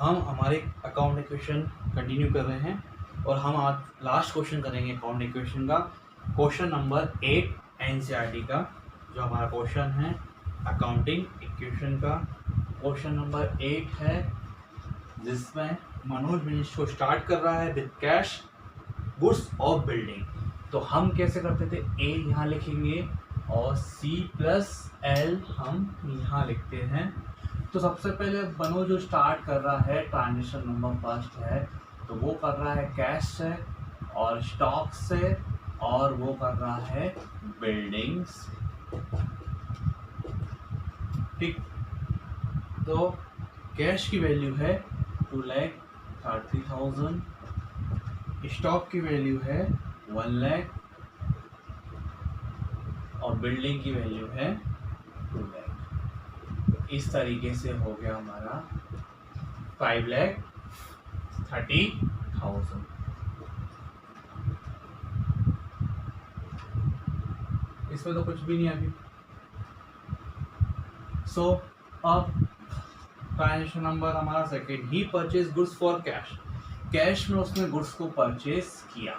हम हमारे account equation continue कर रहे हैं और हम आज लास्ट क्वेश्चन करेंगे अकाउंट इक्वेशन का, क्वेश्चन नंबर 8 एनसीईआरटी का। जो हमारा क्वेश्चन है अकाउंटिंग इक्वेशन का, क्वेश्चन नंबर 8 है, जिसमें मनोज मिनिश को स्टार्ट कर रहा है with cash goods of building. तो हम कैसे करते थे, ए यहाँ लिखेंगे और C+L हम यहाँ लिखते हैं। तो सबसे पहले मनोज जो स्टार्ट कर रहा है ट्रांजेक्शन नंबर फर्स्ट है, तो वो कर रहा है कैश से और स्टॉक से, और वो कर रहा है बिल्डिंग्स। ठीक, तो कैश की वैल्यू है 2,30,000, स्टॉक की वैल्यू है 1 लाख और बिल्डिंग की वैल्यू है 2 लाख। तो इस तरीके से हो गया हमारा 5,30,000। इसमें तो कुछ भी नहीं अभी। सो अब ट्रांजेक्शन नंबर हमारा second, he purchase goods for cash. Cash में उसने गुड्स को परचेज किया,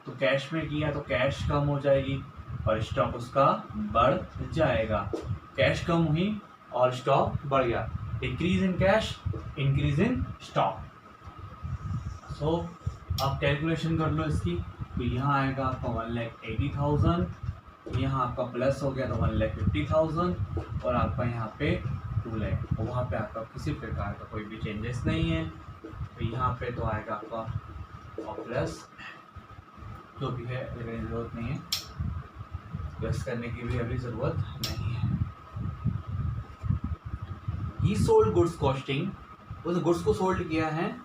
तो कैश में किया तो कैश कम हो जाएगी और स्टॉक उसका बढ़ जाएगा। कैश कम हुई और स्टॉक बढ़ गया, decrease in cash increase in stock. So अब कैलकुलेशन कर लो इसकी, तो यहाँ आएगा आपका 1,80,000, यहाँ आपका प्लस हो गया तो 1,50,000 और आपका यहाँ पे 2 लाख। और वहाँ पे आपका किसी प्रकार का कोई भी चेंजेस नहीं है, तो यहाँ पे तो आएगा आपका और प्लस जो भी है, लेकिन ज़रूरत नहीं है, प्लस करने की भी अभी ज़रूरत नहीं है। ही सोल्ड गुड्स कॉस्टिंग, उस गुड्स को सोल्ड किया है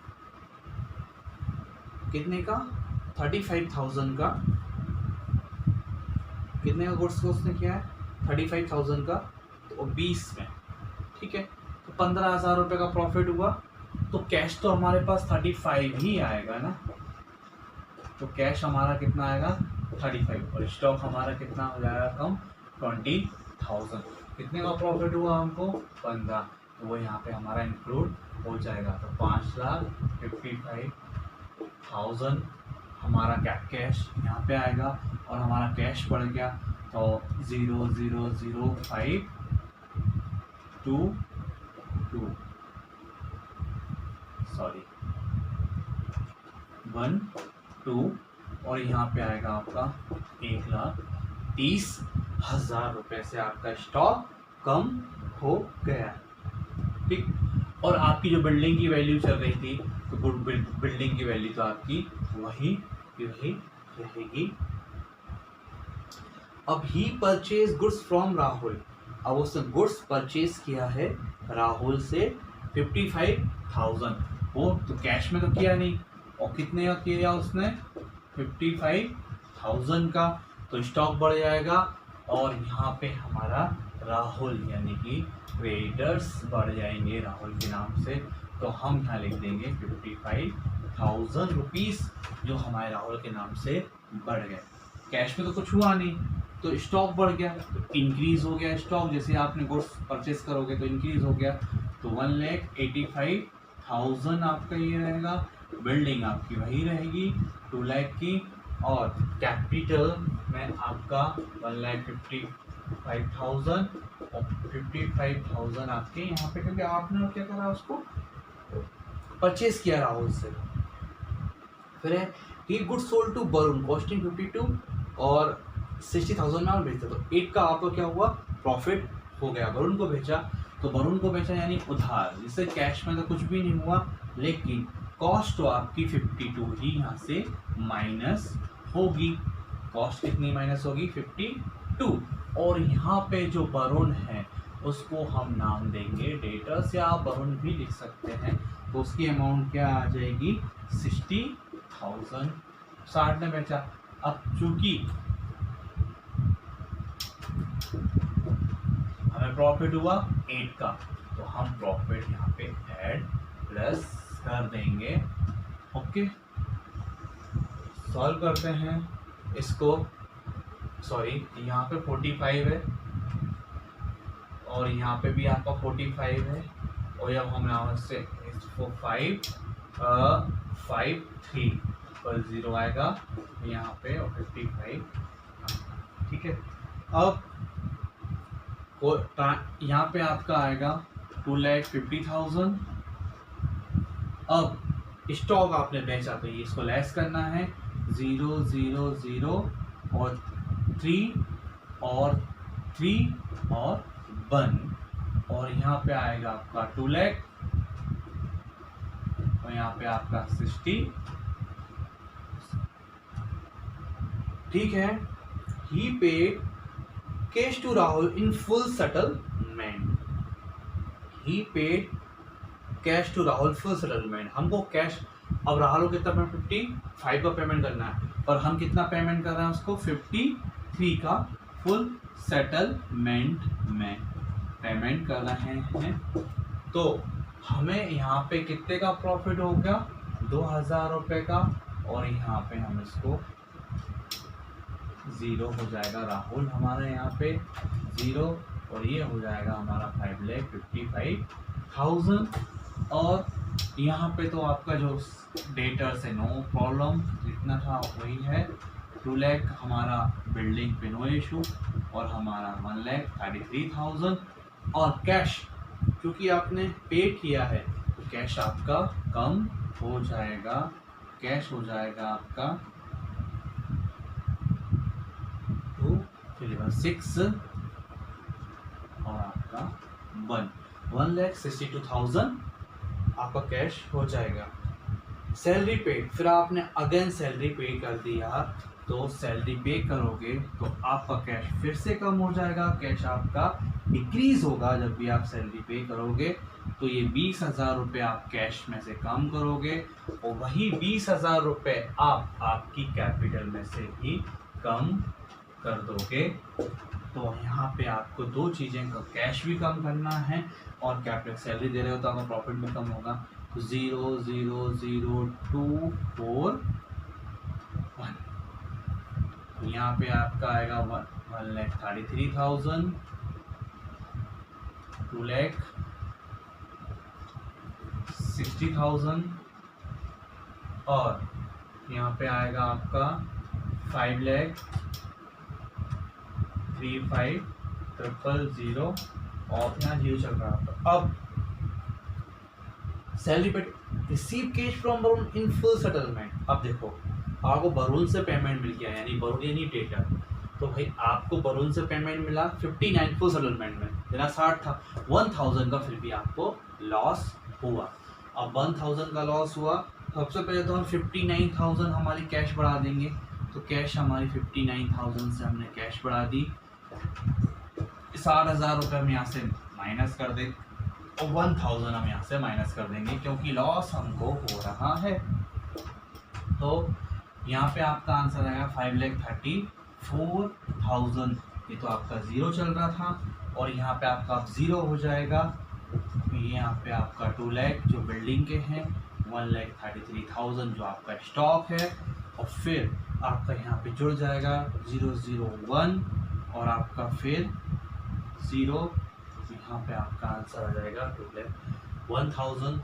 कितने का, 35,000 का। कितने का गुड्स को उसने किया है, 35,000 का, तो 20 में, ठीक है। तो 15,000 रुपये का प्रॉफिट हुआ, तो कैश तो हमारे पास 35 ही आएगा ना। तो कैश हमारा कितना आएगा 35 और स्टॉक हमारा कितना हो जाएगा कम 20,000। कितने का प्रॉफिट हुआ हमको 15, तो वो यहाँ पे हमारा इंक्लूड हो जाएगा। तो 5,55,000 हमारा कैश यहाँ पे आएगा और हमारा कैश बढ़ गया तो 0,00522 12 और यहाँ पे आएगा आपका 1,30,000 रुपये से आपका स्टॉक कम हो गया। ठीक, और आपकी जो बिल्डिंग की वैल्यू चल रही थी, तो बिल्डिंग की वैल्यू तो आपकी वही रहेगी। अब ही परचेज गुड्स फ्रॉम राहुल, अब उसने गुड्स परचेज किया है राहुल से 55,000। वो तो कैश में तो किया नहीं, और कितने का किया उसने 55,000 का, तो स्टॉक बढ़ जाएगा और यहाँ पे हमारा राहुल यानी कि क्रेडिटर्स बढ़ जाएंगे राहुल के नाम से। तो हम यहाँ लिख देंगे 55,000 रुपीज़ जो हमारे राहुल के नाम से बढ़ गए। कैश में तो कुछ हुआ नहीं, तो स्टॉक बढ़ गया, तो इंक्रीज हो गया स्टॉक। जैसे आपने गुड्स परचेस करोगे तो इंक्रीज हो गया, तो 1,85,000 आपका ये रहेगा। बिल्डिंग आपकी वही रहेगी 2 लाख की, और कैपिटल में आपका 1,55,000 और 55,000 आपके यहाँ पे, क्योंकि आपने क्या करा उसको परचेज किया राहुल से। फिर है he good sold to Varun costing 52 और 60,000 में और बेचा, तो 8 का आपको क्या हुआ प्रॉफिट हो गया। वरुण को बेचा, तो वरुण को बेचा यानी उधार, जिससे कैश में तो कुछ भी नहीं हुआ, लेकिन कॉस्ट तो आपकी 52 ही यहाँ से माइनस होगी। कॉस्ट कितनी माइनस होगी 52, और यहाँ पे जो वरुण है उसको हम नाम देंगे डेटर्स, या आप वरुण भी लिख सकते हैं। तो उसकी अमाउंट क्या आ जाएगी 60,000, 60 ने बेचा। अब चूंकि हमें प्रॉफिट हुआ 8 का, तो हम प्रॉफिट यहाँ पे ऐड प्लस कर देंगे। ओके, सॉल्व करते हैं इसको। सॉरी, यहाँ पे 45 है और यहाँ पे भी आपका 45 है, और जब हम यहाँ से 64553 पर 0 आएगा यहाँ पे और 55, ठीक है। अब यहाँ पे आपका आएगा 2,50,000। अब स्टॉक आपने बेचा तो इसको लेस करना है 0 0 0 और 3 और 3 और 1 और यहाँ पे आएगा आपका 2 लाख और यहाँ पे आपका 60, ठीक है। He paid cash to Rahul in full settlement. He paid cash to Rahul full settlement. हमको कैश, अब राहुल को कितना पेमेंट 55 का पेमेंट करना है और हम कितना पेमेंट कर रहे हैं उसको 53 का फुल सेटलमेंट में पेमेंट कर रहे हैं। तो हमें यहाँ पे कितने का प्रॉफिट हो गया 2,000 रुपये का और यहाँ पे हम इसको 0 हो जाएगा राहुल हमारा यहाँ पे 0 और ये हो जाएगा हमारा 5,55,000 और यहाँ पे तो आपका जो डेटर्स है नो प्रॉब्लम जितना था वही है 2 लाख हमारा बिल्डिंग पे नो इशू और हमारा 1,33,000 और कैश क्योंकि आपने पे किया है तो कैश आपका कम हो जाएगा। कैश हो जाएगा आपका 6 और आपका 1,62,000 आपका कैश हो जाएगा। सैलरी पेड, फिर आपने अगेन सैलरी पे कर दिया तो सैलरी पे करोगे तो आपका कैश फिर से कम हो जाएगा। कैश आपका डिक्रीज होगा जब भी आप सैलरी पे करोगे तो ये 20,000 रुपये आप कैश में से कम करोगे और वही 20,000 रुपये आप आपकी कैपिटल में से भी कम कर दोगे। तो यहाँ पे आपको दो चीज़ें का कैश भी कम करना है और कैपिटल सैलरी दे रहे हो तो आपका प्रॉफिट भी कम होगा। 0 0 0 2 4 1 यहाँ पे आपका आएगा 1,33,000 2,60,000 और यहाँ पे आएगा आपका 5,35,000 और यहाँ 0 चल रहा है। अब सैलरी पे receive cash from Varun in full settlement. अब देखो आपको वरुण से पेमेंट मिल गया यानी वरुण यानी डेटर, तो भाई आपको वरुण से पेमेंट मिला 59 फुल सेटलमेंट में देना 60 था 1,000 का फिर भी आपको लॉस हुआ। अब 1,000 का लॉस हुआ सबसे पहले तो हम 59,000 हमारी कैश बढ़ा देंगे तो कैश हमारी 59,000 से हमने कैश बढ़ा दी 60,000 रुपये हम यहाँ से माइनस कर दें और 1,000 हम यहाँ से माइनस कर देंगे क्योंकि लॉस हमको हो रहा है। तो यहाँ पे आपका आंसर आएगा 5,34,000। ये तो आपका 0 चल रहा था और यहाँ पे आपका अब 0 हो जाएगा। ये यहाँ पे आपका 2 लाख जो बिल्डिंग के हैं 1,33,000 जो आपका स्टॉक है और फिर आपका यहाँ पे जुड़ जाएगा 001 और आपका फिर 0 यहाँ पे आपका आंसर आ जाएगा 2,01,000।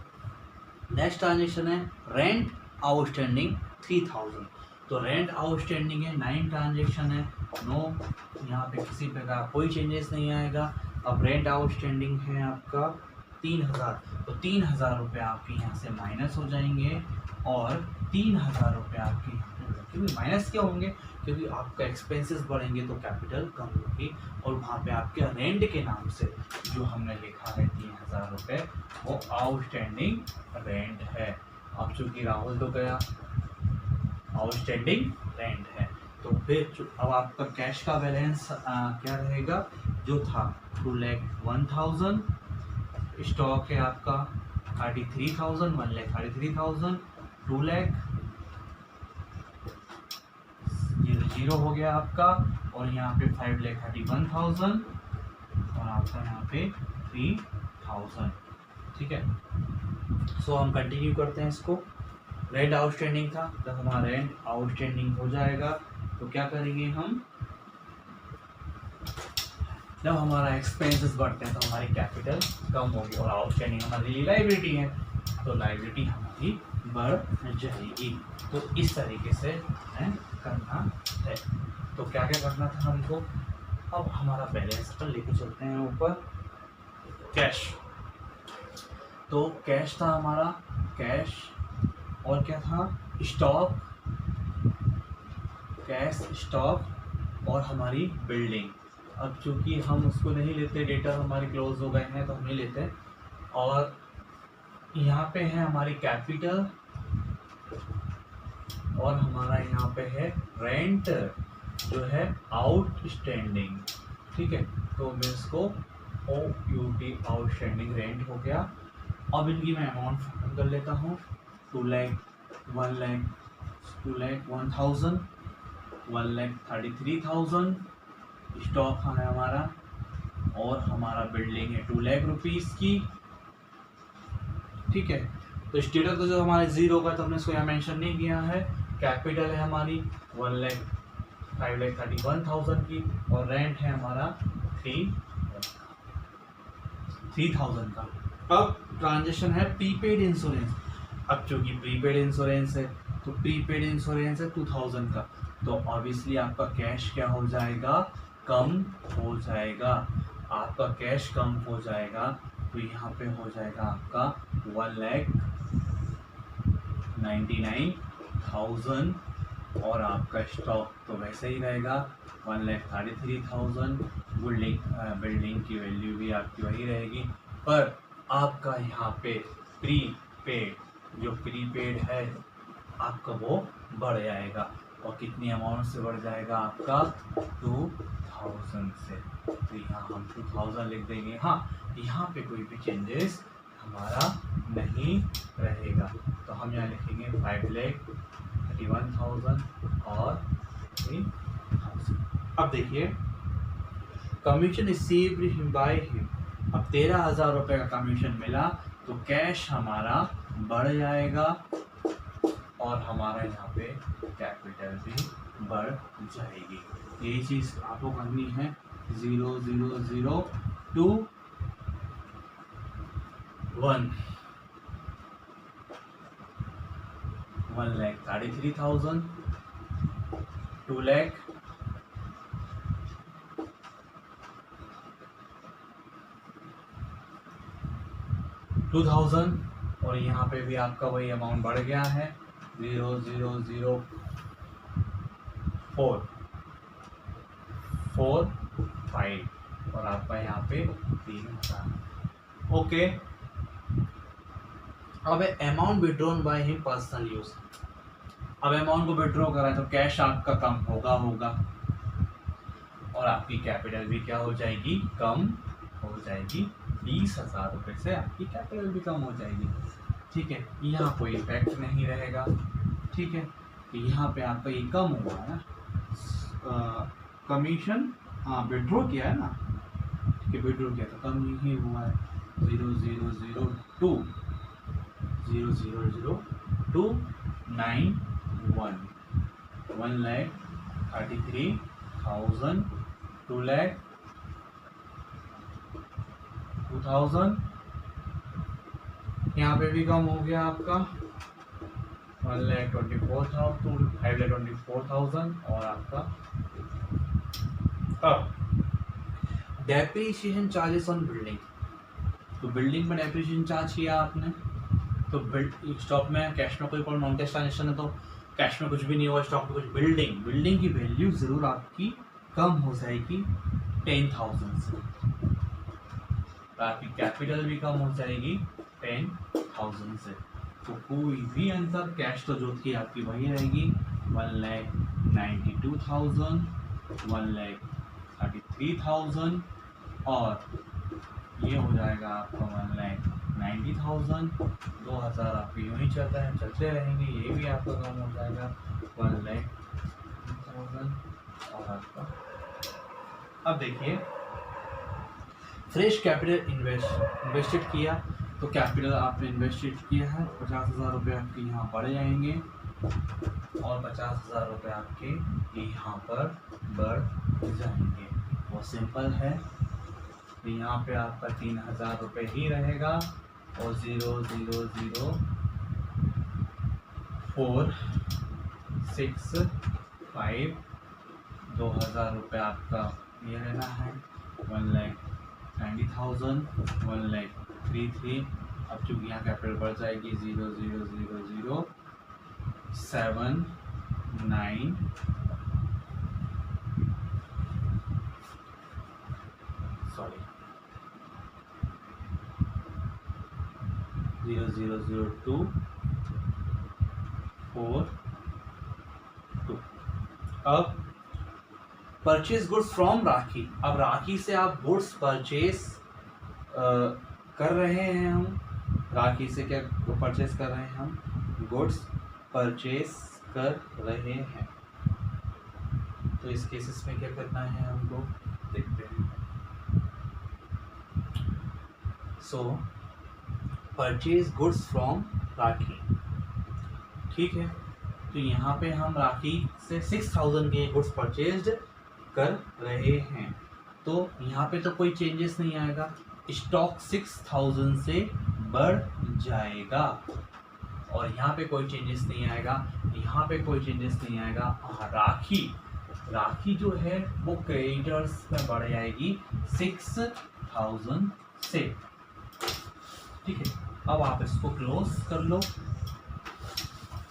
नेक्स्ट ट्रांजेक्शन है रेंट आउटस्टैंडिंग 3,000। तो रेंट आउटस्टैंडिंग है 9 ट्रांजेक्शन है नो यहाँ पे किसी प्रकार कोई चेंजेस नहीं आएगा। अब रेंट आउटस्टैंडिंग है आपका 3,000 तो 3,000 रुपये आपके यहाँ से माइनस हो जाएंगे और 3,000 रुपये आपके यहाँ पे क्योंकि माइनस क्या होंगे क्योंकि आपका एक्सपेंसेस बढ़ेंगे तो कैपिटल कम होगी और वहाँ पे आपके रेंट के नाम से जो हमने लिखा है 3,000 रुपये वो आउटस्टैंडिंग रेंट है। अब चूँकि राहुल तो गया आउटस्टैंडिंग रेंट है तो फिर अब आपका कैश का बैलेंस क्या रहेगा जो था 2,01,000 स्टॉक है आपका 33,000 1,33,000 2 लाख 0 हो गया आपका और यहाँ पे 5,31,000 और आपका यहाँ पे 3,000 ठीक है। सो हम कंटिन्यू करते हैं इसको। रेंट आउटस्टैंडिंग था जब हमारा रेंट आउटस्टैंडिंग हो जाएगा तो क्या करेंगे हम जब हमारा एक्सपेंसेस बढ़ते हैं तो हमारी कैपिटल कम होगी और आउटस्टैंडिंग हमारी लायबिलिटी है। तो लायबिलिटी हमारी बढ़ जाएगी। तो इस तरीके से हमें करना है। तो क्या क्या करना था हमको, अब हमारा बैलेंस पर लेके चलते हैं ऊपर। कैश, तो कैश था हमारा, कैश और क्या था, स्टॉक, कैश, स्टॉक और हमारी बिल्डिंग। अब चूंकि हम उसको नहीं लेते, डेटा हमारे क्लोज हो गए हैं तो हम नहीं लेते। और यहाँ पे है हमारी कैपिटल और हमारा यहाँ पे है रेंट जो है आउटस्टैंडिंग, ठीक है। तो मैं इसको OUT आउटस्टैंडिंग रेंट हो गया। अब इनकी मैं अमाउंट खत्म कर लेता हूँ। 2 लाख, 1 लाख, 2 लाख 1,000, 1,33,000 स्टॉक है हमारा, और हमारा बिल्डिंग है 2 लाख रुपीज़ की, ठीक है। तो स्टेटस तो जो हमारे जीरो का, तो हमने इसको यहाँ मेंशन नहीं किया है। कैपिटल है हमारी 1,05,31,000 की, और रेंट है हमारा 3,000 का। अब ट्रांजेक्शन है प्रीपेड इंश्योरेंस। अब चूंकि प्रीपेड इंश्योरेंस है तो प्रीपेड इंश्योरेंस है 2,000 का, तो ऑब्वियसली आपका कैश क्या हो जाएगा, कम हो जाएगा। आपका कैश कम हो जाएगा तो यहाँ पे हो जाएगा आपका 1,99,000, और आपका स्टॉक तो वैसे ही रहेगा 1,33,000। बिल्डिंग की वैल्यू भी आपकी वही रहेगी, पर आपका यहाँ पे प्रीपेड, जो प्रीपेड है आपका वो बढ़ जाएगा। और कितनी अमाउंट से बढ़ जाएगा आपका, 2,000 से। तो यहाँ हम 2,000 लिख देंगे। हाँ, यहाँ पे कोई भी चेंजेस हमारा नहीं रहेगा, तो हम यहाँ लिखेंगे 5,31,000 और 3,000। अब देखिए, कमीशन रिसीव्ड बाय हिम। अब 13,000 रुपये का कमीशन मिला तो कैश हमारा बढ़ जाएगा, और हमारा यहाँ पे कैपिटल भी बढ़ जाएगी। यही चीज़ आपको करनी है। 0,0,0,2 1, 1,33,000, 2 लाख, 2,000, और यहाँ पे भी आपका वही अमाउंट बढ़ गया है 0,0,0,4,5, और आपका यहाँ पे 3,000। ओके। अब amount withdrawn by him personal use. अब अमाउंट को विड्रॉ करा तो कैश आपका कम होगा, और आपकी कैपिटल भी क्या हो जाएगी, कम हो जाएगी। 20,000 रुपये से आपकी कैपिटल भी कम हो जाएगी, ठीक है। यहाँ कोई इफेक्ट नहीं रहेगा, ठीक है। यहाँ पे आपका ये कम हुआ है ना, कमीशन, हाँ विड्रॉ किया है ना, कि विड्रॉ किया तो कम ही हुआ है। 0,0,0,2 0,0,0,291, 1,33,000, 2 लाख, 2,000, यहाँ पे भी कम हो गया आपका 5,24,000, और आपका अब डेप्रीशिएशन चार्जेस ऑन बिल्डिंग। तो बिल्डिंग में डेप्रीशिएशन चार्ज किया आपने, तो स्टॉक में, कैश में कोई नॉन कैश ट्रांजेक्शन है तो कैश में कुछ भी नहीं होगा, स्टॉक में कुछ। बिल्डिंग की वैल्यू जरूर आपकी कम हो जाएगी 10,000 से, तो आपकी कैपिटल भी कम हो जाएगी 10,000 से। तो कोई भी अंतर, कैश तो जो थी आपकी वही रहेगी 1,92,000, 1,33,000, और ये हो जाएगा आपका 1,90,000। 2,000 आपके यूँ ही चलते रहेंगे, ये भी आपका कम हो जाएगा 1,00,000, और आपका। अब देखिए, फ्रेश कैपिटल इन्वेस्टेड किया, तो कैपिटल आपने इन्वेस्टेड किया है 50,000 रुपये आपके यहाँ बढ़ जाएंगे, और 50,000 रुपये आपके यहाँ पर बढ़ जाएंगे। वो सिंपल है। तो यहाँ पे आपका 3,000 रुपये ही रहेगा, और 0000465 2000 रुपये आपका ये लेना है। 1,90,000 1,33,000। अब चूँकि यहाँ कैपिटल बढ़ जाएगी 0,000,079 सॉरी 0,00242। अब परचेज गुड्स फ्रॉम राखी। अब राखी से आप गुड्स परचेज कर रहे हैं। हम राखी से क्या परचेज कर रहे हैं? हम गुड्स परचेज कर रहे हैं। तो इस केसेस में क्या करना है हमको देखते हैं। सो परचेज गुड्स फ्रॉम राखी, ठीक है। तो यहाँ पे हम राखी से 6,000 के गुड्स परचेज्ड कर रहे हैं। तो यहाँ पे तो कोई चेंजेस नहीं आएगा, स्टॉक 6,000 से बढ़ जाएगा। और यहाँ पे कोई चेंजेस नहीं आएगा, यहाँ पे कोई चेंजेस नहीं आएगा। राखी जो है वो क्रेडिटर्स में बढ़ जाएगी 6,000 से, ठीक है। अब आप इसको क्लोज कर लो।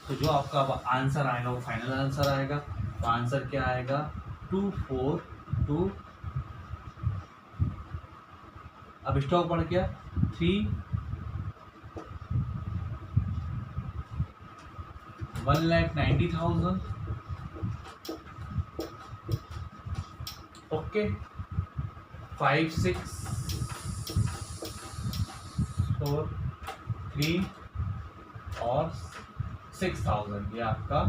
तो जो आपका आंसर आएगा वो फाइनल आंसर आएगा। तो आंसर क्या आएगा? 242। अब स्टॉक बढ़ गया 1,90,000। ओके 5 6 4 3 और 6,000 ये आपका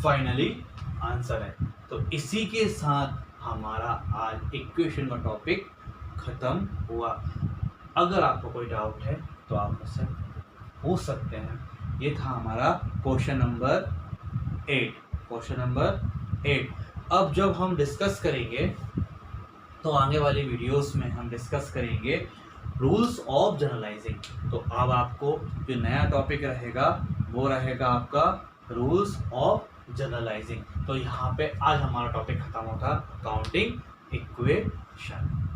फाइनली आंसर है। तो इसी के साथ हमारा आज इक्वेशन का टॉपिक खत्म हुआ। अगर आपको कोई डाउट है तो आप मुझसे पूछ सकते हैं। ये था हमारा क्वेश्चन नंबर 8। अब जब हम डिस्कस करेंगे तो आने वाली वीडियोस में हम डिस्कस करेंगे रूल्स ऑफ जनरलाइजिंग। तो अब आपको जो नया टॉपिक रहेगा वो रहेगा आपका रूल्स ऑफ जनरलाइजिंग। तो यहाँ पे आज हमारा टॉपिक खत्म होता काउंटिंग इक्वेशन।